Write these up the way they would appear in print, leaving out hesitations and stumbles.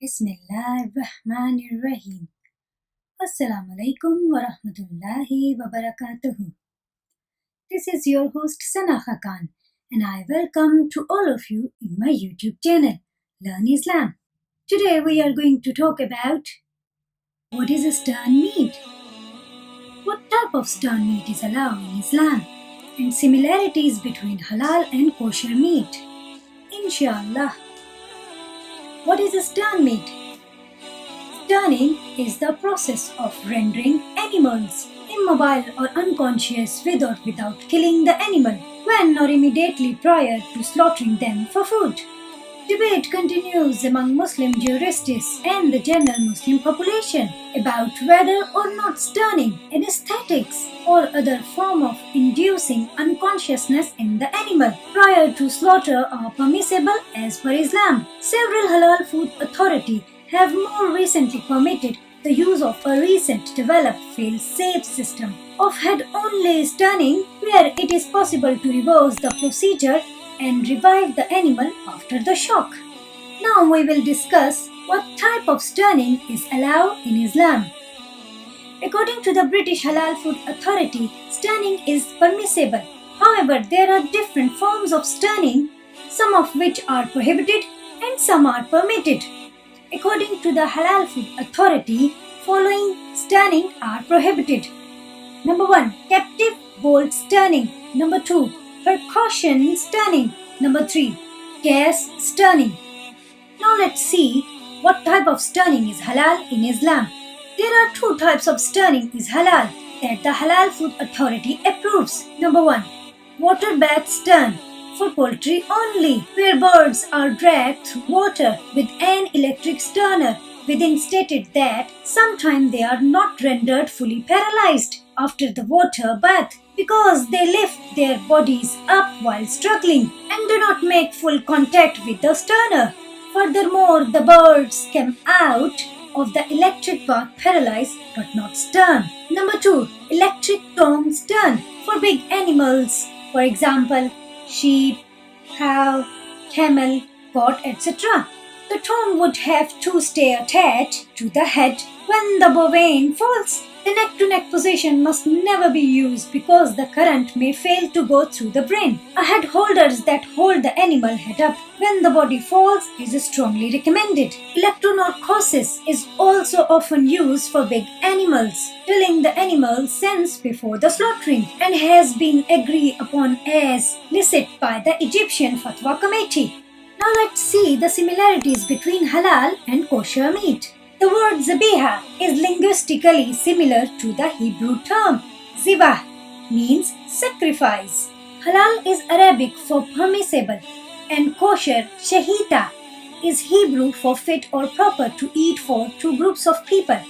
Bismillahirrahmanirrahim. Assalamu alaikum wa rahmatullahi wa barakatuhu. This is your host Sana Khan, and I welcome to all of you in my YouTube channel, Learn Islam. Today we are going to talk about what is a stern meat, what type of stern meat is allowed in Islam, and similarities between halal and kosher meat. Inshallah. What is a stern meat? Stunning is the process of rendering animals immobile or unconscious with or without killing the animal, when or immediately prior to slaughtering them for food. Debate continues among Muslim jurists and the general Muslim population about whether or not stunning, anesthetics, or other form of inducing unconsciousness in the animal prior to slaughter are permissible as per Islam. Several halal food authorities have more recently permitted the use of a recent developed fail-safe system of head-only stunning, where it is possible to reverse the procedure and revive the animal after the shock. Now we will discuss what type of stunning is allowed in Islam. According to the British Halal Food Authority, stunning is permissible. However, there are different forms of stunning, some of which are prohibited and some are permitted. According to the Halal Food Authority, following stunning are prohibited. Number 1. Captive bolt stunning. Number 2. Percussion stunning. Number 3. Gas stunning. Now let's see what type of stunning is halal in Islam. There are two types of stunning is halal that the Halal Food Authority approves. Number 1. Water bath stun, for poultry only, where birds are dragged through water with an electric sterner, within stated that sometimes they are not rendered fully paralyzed after the water bath because they lift their bodies up while struggling and do not make full contact with the sterner. Furthermore, the birds come out of the electric bath paralyzed but not stern. Number 2. Electric tom stern, for big animals, for example, sheep, cow, camel, goat, etc. The tom would have to stay attached to the head when the bovine falls. The neck-to-neck position must never be used because the current may fail to go through the brain. A head holders that hold the animal head up when the body falls is strongly recommended. Electronarcosis is also often used for big animals, drilling the animal's sense before the slaughtering, and has been agreed upon as licit by the Egyptian Fatwa Committee. Now let's see the similarities between halal and kosher meat. The word zabiha is linguistically similar to the Hebrew term zibah, means sacrifice. Halal is Arabic for permissible, and kosher, shahita, is Hebrew for fit or proper to eat for two groups of people,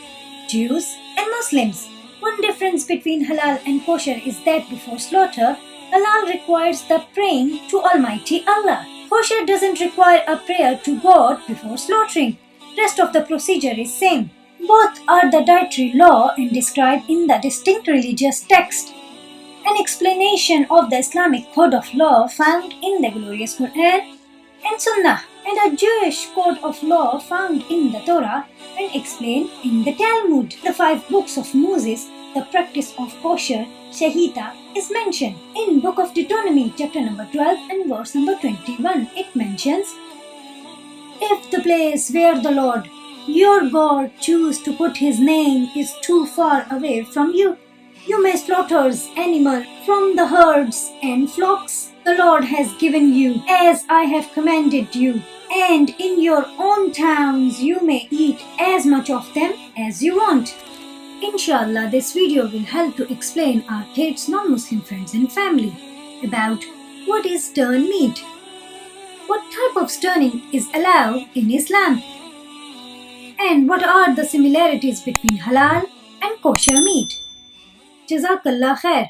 Jews and Muslims. One difference between halal and kosher is that before slaughter, halal requires the praying to Almighty Allah. Kosher doesn't require a prayer to God before slaughtering. Rest of the procedure is same. Both are the dietary law and described in the distinct religious text. An explanation of the Islamic code of law found in the glorious Quran and Sunnah, and a Jewish code of law found in the Torah and explained in the Talmud. The 5 books of Moses, the practice of kosher, shahita, is mentioned. In Book of Deuteronomy, chapter number 12 and verse number 21, it mentions, if the place where the Lord your God choose to put his name is too far away from you, you may slaughter animal from the herds and flocks the Lord has given you, as I have commanded you, and in your own towns you may eat as much of them as you want. Inshallah, this video will help to explain our kids, non-Muslim friends and family about what is stern meat, what type of stunning is allowed in Islam, and what are the similarities between halal and kosher meat. Jazakallah khair.